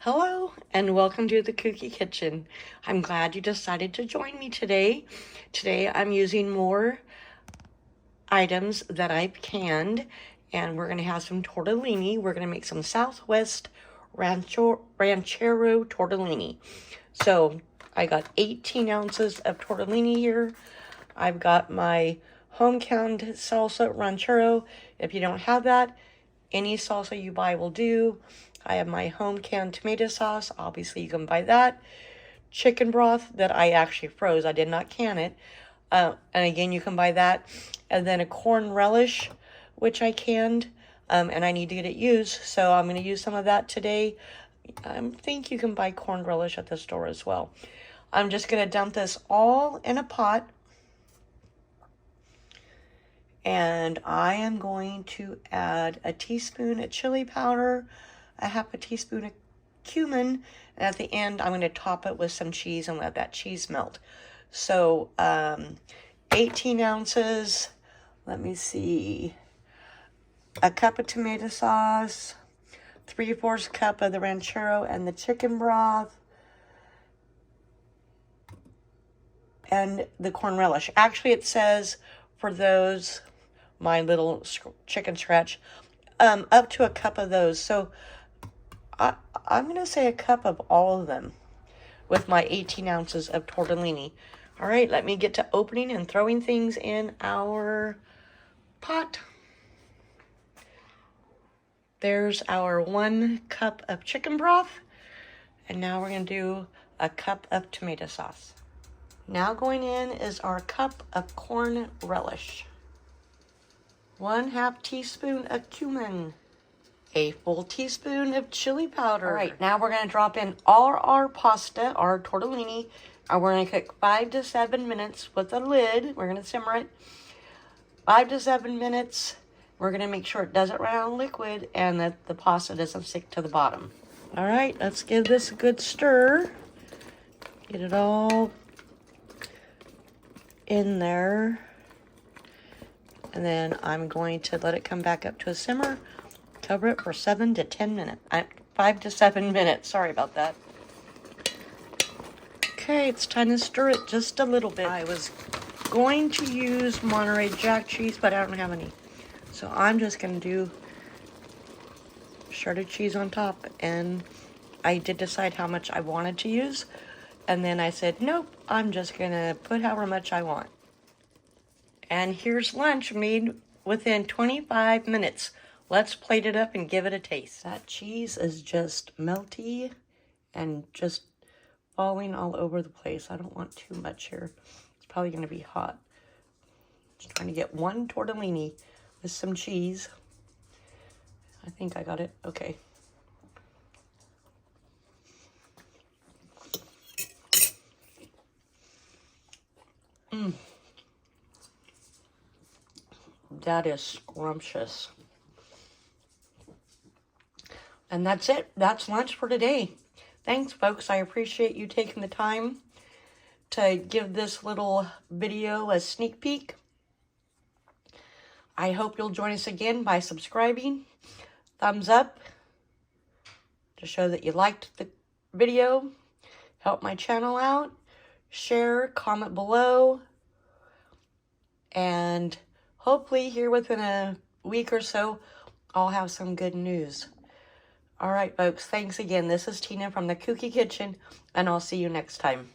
Hello and welcome to the Kooky Kitchen. I'm glad you decided to join me today. Today I'm using more items that I've canned, and we're going to have some tortellini. We're going to make some Southwest Ranchero Tortellini. So I got 18 ounces of tortellini here. I've got my home canned salsa ranchero. If you don't have that, any salsa you buy will do. I have my home canned tomato sauce. Obviously, you can buy that. Chicken broth that I actually froze. I did not can it. And again, you can buy that. And then a corn relish, which I canned. And I need to get it used. So I'm going to use some of that today. I think you can buy corn relish at the store as well. I'm just going to dump this all in a pot. And I am going to add a teaspoon of chili powder, a half a teaspoon of cumin, and at the end I'm going to top it with some cheese and let that cheese melt. So 18 ounces, let me see, a cup of tomato sauce, 3/4 cup of the ranchero and the chicken broth, and the corn relish. Actually, it says for those, my little chicken scratch, up to a cup of those. So I'm going to say a cup of all of them with my 18 ounces of tortellini. All right, let me get to opening and throwing things in our pot. There's our 1 cup of chicken broth. And now we're going to do a cup of tomato sauce. Now going in is our cup of corn relish. 1/2 teaspoon of cumin. A full teaspoon of chili powder. All right, now we're going to drop in all our pasta, our tortellini, and we're going to cook 5 to 7 minutes with a lid. We're going to simmer it 5 to 7 minutes. We're going to make sure it doesn't run out of liquid and that the pasta doesn't stick to the bottom. All right, let's give this a good stir. Get it all in there. And then I'm going to let it come back up to a simmer. Cover it for 7 to 10 minutes. 5 to 7 minutes. Sorry about that. Okay, it's time to stir it just a little bit. I was going to use Monterey Jack cheese, but I don't have any. So I'm just going to do shredded cheese on top. And I did decide how much I wanted to use. And then I said, nope, I'm just going to put however much I want. And here's lunch made within 25 minutes. Let's plate it up and give it a taste. That cheese is just melty and just falling all over the place. I don't want too much here. It's probably going to be hot. Just trying to get 1 tortellini with some cheese. I think I got it. Okay. That is scrumptious. And that's it. That's lunch for today. Thanks, folks. I appreciate you taking the time to give this little video a sneak peek. I hope you'll join us again by subscribing. Thumbs up to show that you liked the video. Help my channel out. Share, comment below. And hopefully here within a week or so, I'll have some good news. All right, folks, thanks again. This is Tina from the Kooky Kitchen, and I'll see you next time.